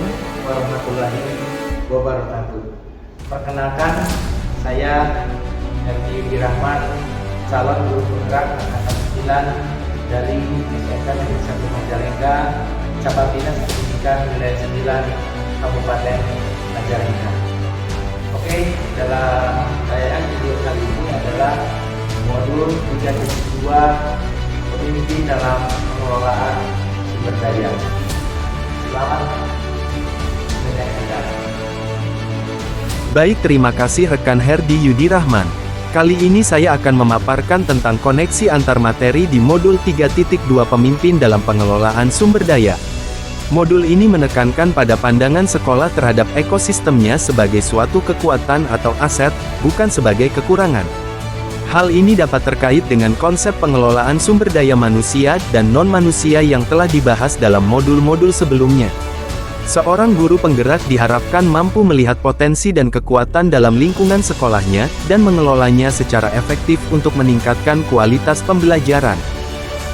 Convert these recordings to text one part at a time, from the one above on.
Assalamualaikum warahmatullahi wabarakatuh. Perkenalkan, saya Herdi Yudi Rahman, calon guru penggerak angkatan 9 dari SMK Negeri 1 Majalengka, Cabang Dinas Pendidikan Wilayah 9 Kabupaten Majalengka. Oke, dalam tayangan video kali ini adalah modul 3.2 pemimpin dalam pengelolaan sumber daya. Selamat menyaksikan. Baik, terima kasih rekan Herdi Yudi Rahman. Kali ini saya akan memaparkan tentang koneksi antar materi di modul 3.2 pemimpin dalam pengelolaan sumber daya. Modul ini menekankan pada pandangan sekolah terhadap ekosistemnya sebagai suatu kekuatan atau aset, bukan sebagai kekurangan. Hal ini dapat terkait dengan konsep pengelolaan sumber daya manusia dan non-manusia yang telah dibahas dalam modul-modul sebelumnya. Seorang guru penggerak diharapkan mampu melihat potensi dan kekuatan dalam lingkungan sekolahnya, dan mengelolanya secara efektif untuk meningkatkan kualitas pembelajaran.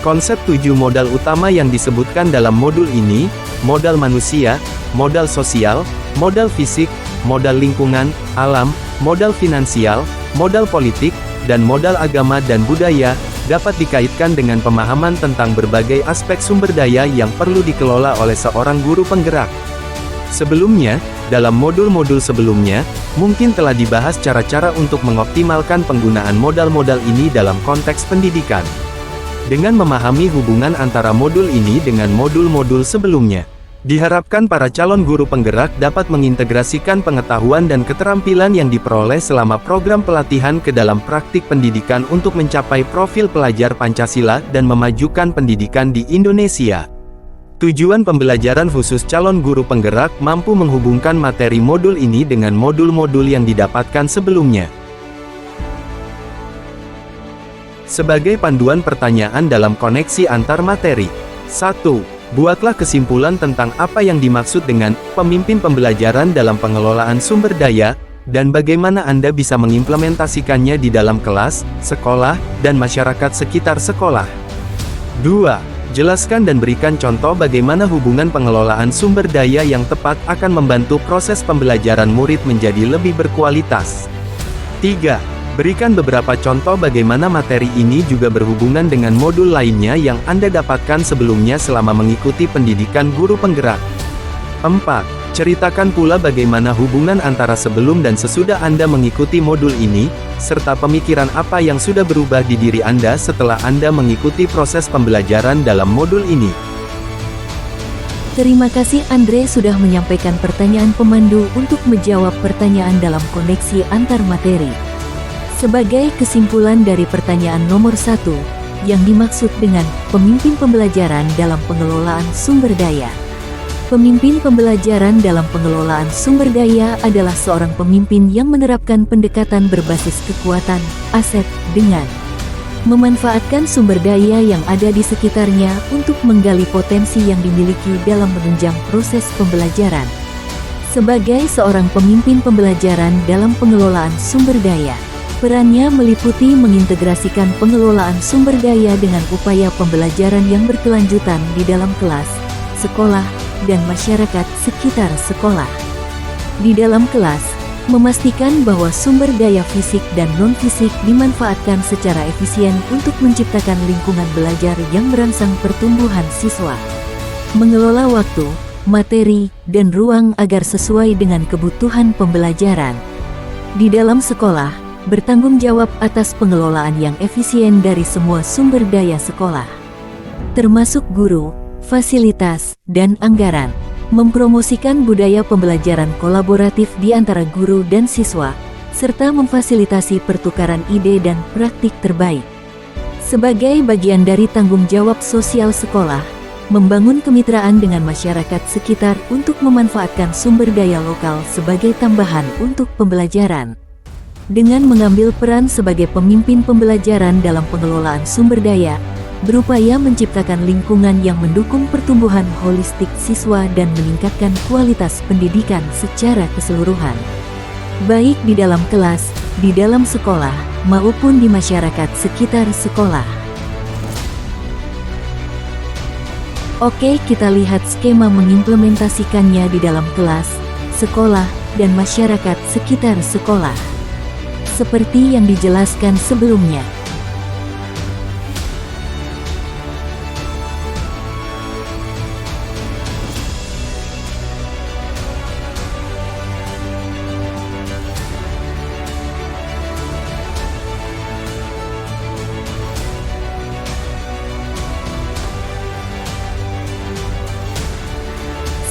Konsep 7 modal utama yang disebutkan dalam modul ini, modal manusia, modal sosial, modal fisik, modal lingkungan, alam, modal finansial, modal politik, dan modal agama dan budaya, dapat dikaitkan dengan pemahaman tentang berbagai aspek sumber daya yang perlu dikelola oleh seorang guru penggerak. Sebelumnya, dalam modul-modul sebelumnya, mungkin telah dibahas cara-cara untuk mengoptimalkan penggunaan modal-modal ini dalam konteks pendidikan. Dengan memahami hubungan antara modul ini dengan modul-modul sebelumnya, diharapkan para calon guru penggerak dapat mengintegrasikan pengetahuan dan keterampilan yang diperoleh selama program pelatihan ke dalam praktik pendidikan untuk mencapai profil pelajar Pancasila dan memajukan pendidikan di Indonesia. Tujuan pembelajaran khusus calon guru penggerak mampu menghubungkan materi modul ini dengan modul-modul yang didapatkan sebelumnya. Sebagai panduan pertanyaan dalam koneksi antar materi. 1. Buatlah kesimpulan tentang apa yang dimaksud dengan pemimpin pembelajaran dalam pengelolaan sumber daya, dan bagaimana Anda bisa mengimplementasikannya di dalam kelas, sekolah, dan masyarakat sekitar sekolah. 2. Jelaskan dan berikan contoh bagaimana hubungan pengelolaan sumber daya yang tepat akan membantu proses pembelajaran murid menjadi lebih berkualitas. 3. Berikan beberapa contoh bagaimana materi ini juga berhubungan dengan modul lainnya yang Anda dapatkan sebelumnya selama mengikuti pendidikan guru penggerak. 4. Ceritakan pula bagaimana hubungan antara sebelum dan sesudah Anda mengikuti modul ini, serta pemikiran apa yang sudah berubah di diri Anda setelah Anda mengikuti proses pembelajaran dalam modul ini. Terima kasih Andre sudah menyampaikan pertanyaan pemandu untuk menjawab pertanyaan dalam koneksi antar materi. Sebagai kesimpulan dari pertanyaan nomor 1, yang dimaksud dengan pemimpin pembelajaran dalam pengelolaan sumber daya. Pemimpin pembelajaran dalam pengelolaan sumber daya adalah seorang pemimpin yang menerapkan pendekatan berbasis kekuatan, aset, dengan memanfaatkan sumber daya yang ada di sekitarnya untuk menggali potensi yang dimiliki dalam menunjang proses pembelajaran. Sebagai seorang pemimpin pembelajaran dalam pengelolaan sumber daya, perannya meliputi mengintegrasikan pengelolaan sumber daya dengan upaya pembelajaran yang berkelanjutan di dalam kelas, sekolah, dan masyarakat sekitar sekolah. Di dalam kelas, memastikan bahwa sumber daya fisik dan non-fisik dimanfaatkan secara efisien untuk menciptakan lingkungan belajar yang merangsang pertumbuhan siswa. Mengelola waktu, materi, dan ruang agar sesuai dengan kebutuhan pembelajaran. Di dalam sekolah, bertanggung jawab atas pengelolaan yang efisien dari semua sumber daya sekolah, termasuk guru, fasilitas, dan anggaran. Mempromosikan budaya pembelajaran kolaboratif di antara guru dan siswa, serta memfasilitasi pertukaran ide dan praktik terbaik. Sebagai bagian dari tanggung jawab sosial sekolah, membangun kemitraan dengan masyarakat sekitar untuk memanfaatkan sumber daya lokal sebagai tambahan untuk pembelajaran. Dengan mengambil peran sebagai pemimpin pembelajaran dalam pengelolaan sumber daya, berupaya menciptakan lingkungan yang mendukung pertumbuhan holistik siswa dan meningkatkan kualitas pendidikan secara keseluruhan. Baik di dalam kelas, di dalam sekolah, maupun di masyarakat sekitar sekolah. Oke, kita lihat skema mengimplementasikannya di dalam kelas, sekolah, dan masyarakat sekitar sekolah. Seperti yang dijelaskan sebelumnya.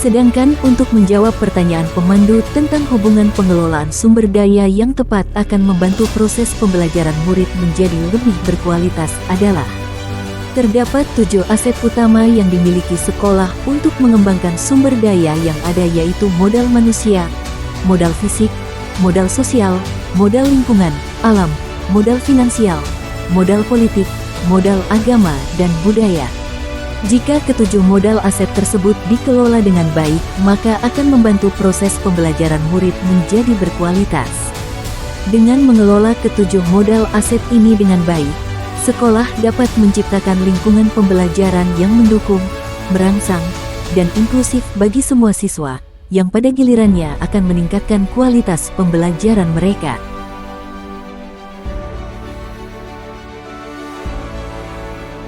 Sedangkan untuk menjawab pertanyaan pemandu tentang hubungan pengelolaan sumber daya yang tepat akan membantu proses pembelajaran murid menjadi lebih berkualitas adalah: terdapat 7 aset utama yang dimiliki sekolah untuk mengembangkan sumber daya yang ada, yaitu modal manusia, modal fisik, modal sosial, modal lingkungan, alam, modal finansial, modal politik, modal agama, dan budaya. Jika ketujuh modal aset tersebut dikelola dengan baik, maka akan membantu proses pembelajaran murid menjadi berkualitas. Dengan mengelola ketujuh modal aset ini dengan baik, sekolah dapat menciptakan lingkungan pembelajaran yang mendukung, merangsang, dan inklusif bagi semua siswa, yang pada gilirannya akan meningkatkan kualitas pembelajaran mereka.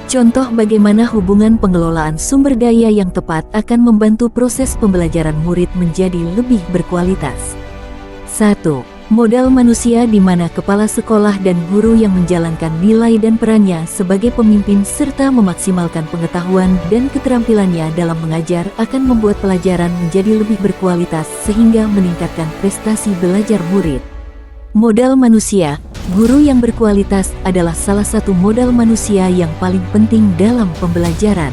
Contoh bagaimana hubungan pengelolaan sumber daya yang tepat akan membantu proses pembelajaran murid menjadi lebih berkualitas. 1. Modal manusia, di mana kepala sekolah dan guru yang menjalankan nilai dan perannya sebagai pemimpin serta memaksimalkan pengetahuan dan keterampilannya dalam mengajar akan membuat pelajaran menjadi lebih berkualitas sehingga meningkatkan prestasi belajar murid. Modal manusia, guru yang berkualitas adalah salah satu modal manusia yang paling penting dalam pembelajaran.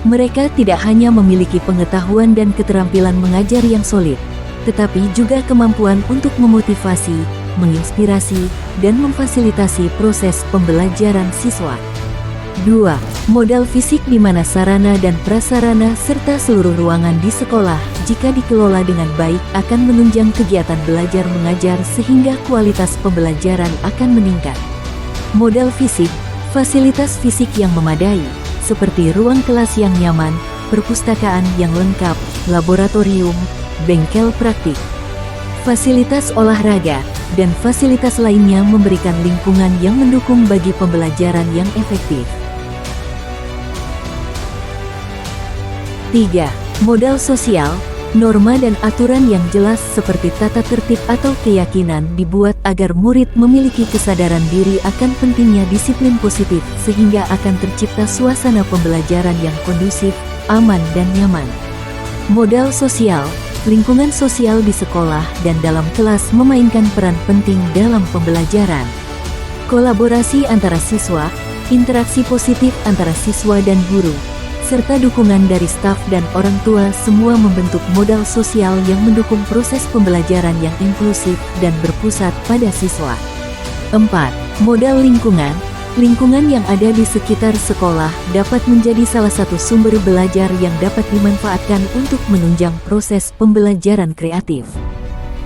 Mereka tidak hanya memiliki pengetahuan dan keterampilan mengajar yang solid, tetapi juga kemampuan untuk memotivasi, menginspirasi, dan memfasilitasi proses pembelajaran siswa. 2. Modal fisik, di mana sarana dan prasarana serta seluruh ruangan di sekolah, jika dikelola dengan baik, akan menunjang kegiatan belajar mengajar sehingga kualitas pembelajaran akan meningkat. Modal fisik, fasilitas fisik yang memadai, seperti ruang kelas yang nyaman, perpustakaan yang lengkap, laboratorium, bengkel praktik, fasilitas olahraga, dan fasilitas lainnya memberikan lingkungan yang mendukung bagi pembelajaran yang efektif. 3. Modal sosial, norma dan aturan yang jelas seperti tata tertib atau keyakinan dibuat agar murid memiliki kesadaran diri akan pentingnya disiplin positif sehingga akan tercipta suasana pembelajaran yang kondusif, aman dan nyaman. Modal sosial, lingkungan sosial di sekolah dan dalam kelas memainkan peran penting dalam pembelajaran. Kolaborasi antara siswa, interaksi positif antara siswa dan guru, serta dukungan dari staf dan orang tua semua membentuk modal sosial yang mendukung proses pembelajaran yang inklusif dan berpusat pada siswa. 4. Modal lingkungan, lingkungan yang ada di sekitar sekolah dapat menjadi salah satu sumber belajar yang dapat dimanfaatkan untuk menunjang proses pembelajaran kreatif.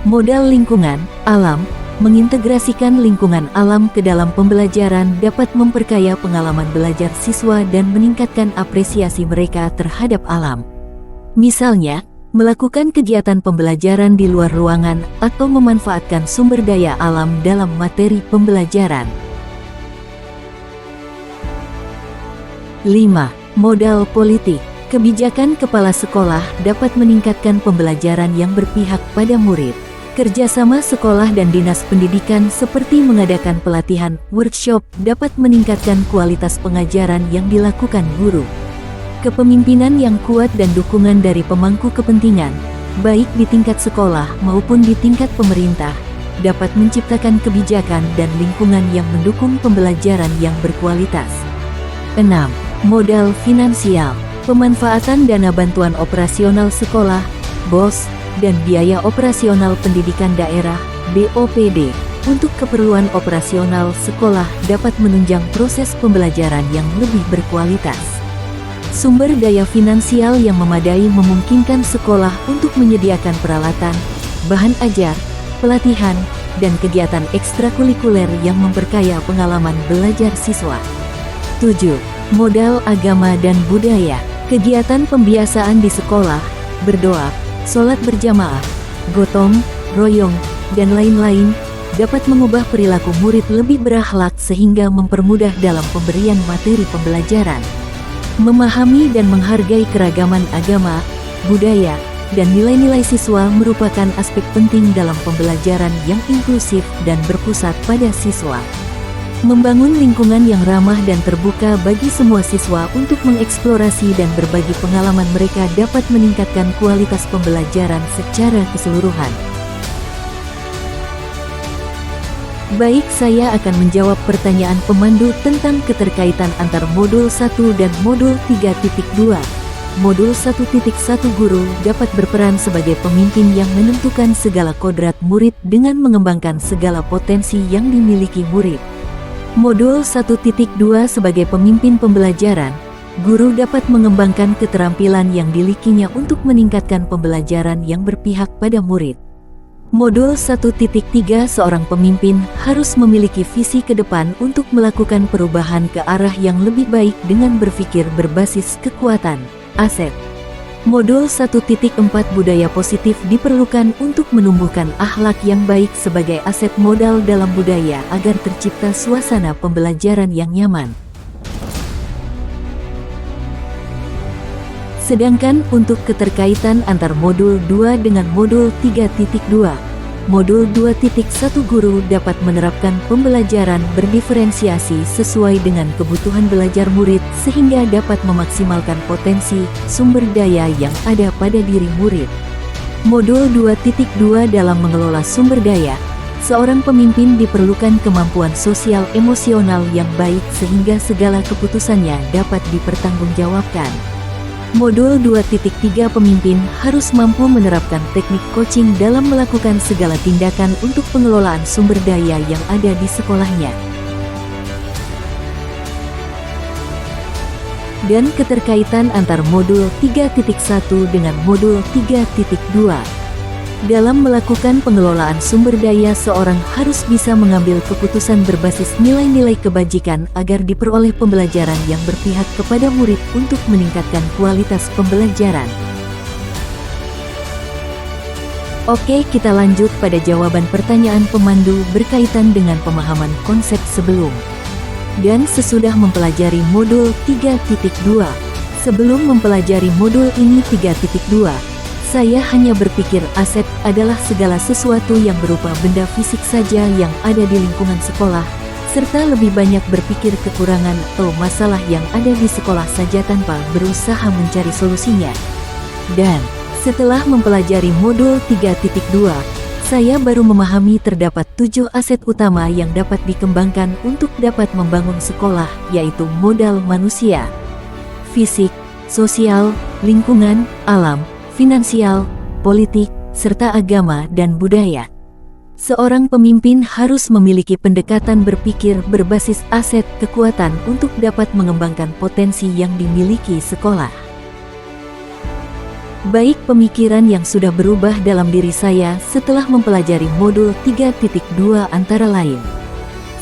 Modal lingkungan, alam, mengintegrasikan lingkungan alam ke dalam pembelajaran dapat memperkaya pengalaman belajar siswa dan meningkatkan apresiasi mereka terhadap alam. Misalnya, melakukan kegiatan pembelajaran di luar ruangan atau memanfaatkan sumber daya alam dalam materi pembelajaran. 5. Modal politik, kebijakan kepala sekolah dapat meningkatkan pembelajaran yang berpihak pada murid. Kerjasama sekolah dan dinas pendidikan seperti mengadakan pelatihan, workshop, dapat meningkatkan kualitas pengajaran yang dilakukan guru. Kepemimpinan yang kuat dan dukungan dari pemangku kepentingan, baik di tingkat sekolah maupun di tingkat pemerintah, dapat menciptakan kebijakan dan lingkungan yang mendukung pembelajaran yang berkualitas. 6. Modal finansial, pemanfaatan dana bantuan operasional sekolah, BOS, dan biaya operasional pendidikan daerah, BOPD, untuk keperluan operasional sekolah dapat menunjang proses pembelajaran yang lebih berkualitas. Sumber daya finansial yang memadai memungkinkan sekolah untuk menyediakan peralatan, bahan ajar, pelatihan, dan kegiatan ekstrakurikuler yang memperkaya pengalaman belajar siswa. 7. Modal agama dan budaya, Kegiatan pembiasaan di sekolah, berdoa, sholat berjamaah, gotong royong, dan lain-lain, dapat mengubah perilaku murid lebih berakhlak sehingga mempermudah dalam pemberian materi pembelajaran. Memahami dan menghargai keragaman agama, budaya, dan nilai-nilai siswa merupakan aspek penting dalam pembelajaran yang inklusif dan berpusat pada siswa. Membangun lingkungan yang ramah dan terbuka bagi semua siswa untuk mengeksplorasi dan berbagi pengalaman mereka dapat meningkatkan kualitas pembelajaran secara keseluruhan. Baik, saya akan menjawab pertanyaan pemandu tentang keterkaitan antar modul 1 dan modul 3.2. Modul 1.1 Guru dapat berperan sebagai pemimpin yang menentukan segala kodrat murid dengan mengembangkan segala potensi yang dimiliki murid. Modul 1.2 sebagai pemimpin pembelajaran, guru dapat mengembangkan keterampilan yang dimilikinya untuk meningkatkan pembelajaran yang berpihak pada murid. Modul 1.3 seorang pemimpin harus memiliki visi ke depan untuk melakukan perubahan ke arah yang lebih baik dengan berpikir berbasis kekuatan, aset. Modul 1.4 Budaya positif diperlukan untuk menumbuhkan akhlak yang baik sebagai aset modal dalam budaya agar tercipta suasana pembelajaran yang nyaman. Sedangkan untuk keterkaitan antar modul 2 dengan modul 3.2, modul 2.1 guru dapat menerapkan pembelajaran berdiferensiasi sesuai dengan kebutuhan belajar murid sehingga dapat memaksimalkan potensi sumber daya yang ada pada diri murid. Modul 2.2 dalam mengelola sumber daya, seorang pemimpin diperlukan kemampuan sosial emosional yang baik sehingga segala keputusannya dapat dipertanggungjawabkan. Modul 2.3 Pemimpin harus mampu menerapkan teknik coaching dalam melakukan segala tindakan untuk pengelolaan sumber daya yang ada di sekolahnya. Dan keterkaitan antar modul 3.1 dengan modul 3.2. Dalam melakukan pengelolaan sumber daya, seorang harus bisa mengambil keputusan berbasis nilai-nilai kebajikan agar diperoleh pembelajaran yang berpihak kepada murid untuk meningkatkan kualitas pembelajaran. Oke, kita lanjut pada jawaban pertanyaan pemandu berkaitan dengan pemahaman konsep sebelum dan sesudah mempelajari modul 3.2. Sebelum mempelajari modul ini 3.2, saya hanya berpikir aset adalah segala sesuatu yang berupa benda fisik saja yang ada di lingkungan sekolah, serta lebih banyak berpikir kekurangan atau masalah yang ada di sekolah saja tanpa berusaha mencari solusinya. Dan setelah mempelajari modul 3.2, saya baru memahami terdapat 7 aset utama yang dapat dikembangkan untuk dapat membangun sekolah, yaitu modal manusia, fisik, sosial, lingkungan, alam, finansial, politik, serta agama dan budaya. Seorang pemimpin harus memiliki pendekatan berpikir berbasis aset kekuatan untuk dapat mengembangkan potensi yang dimiliki sekolah. Baik, pemikiran yang sudah berubah dalam diri saya setelah mempelajari modul 3.2 antara lain.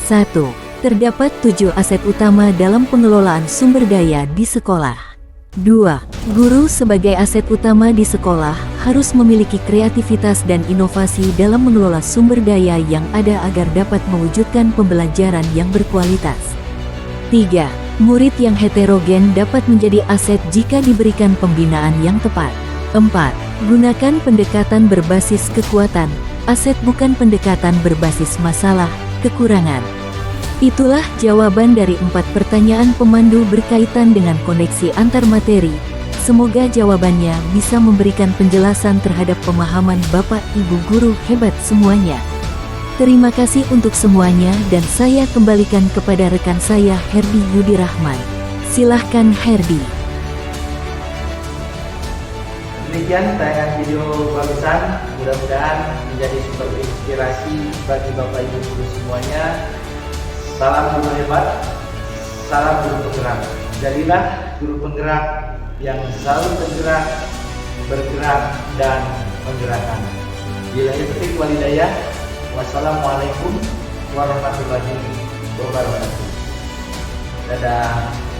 1. Terdapat 7 aset utama dalam pengelolaan sumber daya di sekolah. 2. Guru sebagai aset utama di sekolah harus memiliki kreativitas dan inovasi dalam mengelola sumber daya yang ada agar dapat mewujudkan pembelajaran yang berkualitas. 3. Murid yang heterogen dapat menjadi aset jika diberikan pembinaan yang tepat. 4. Gunakan pendekatan berbasis kekuatan, aset bukan pendekatan berbasis masalah, kekurangan. Itulah jawaban dari 4 pertanyaan pemandu berkaitan dengan koneksi antar materi. Semoga jawabannya bisa memberikan penjelasan terhadap pemahaman Bapak Ibu guru hebat semuanya. Terima kasih untuk semuanya dan saya kembalikan kepada rekan saya Herdi Yudirahman. Silahkan Herdi. Demikian tayangan video barusan, mudah-mudahan menjadi sumber inspirasi bagi Bapak Ibu guru semuanya. Salam guru hebat, salam guru penggerak. Jadilah guru penggerak yang selalu bergerak dan menggerakkan. Billahi taufiq wal hidayah. Wassalamualaikum warahmatullahi wabarakatuh. Dadah.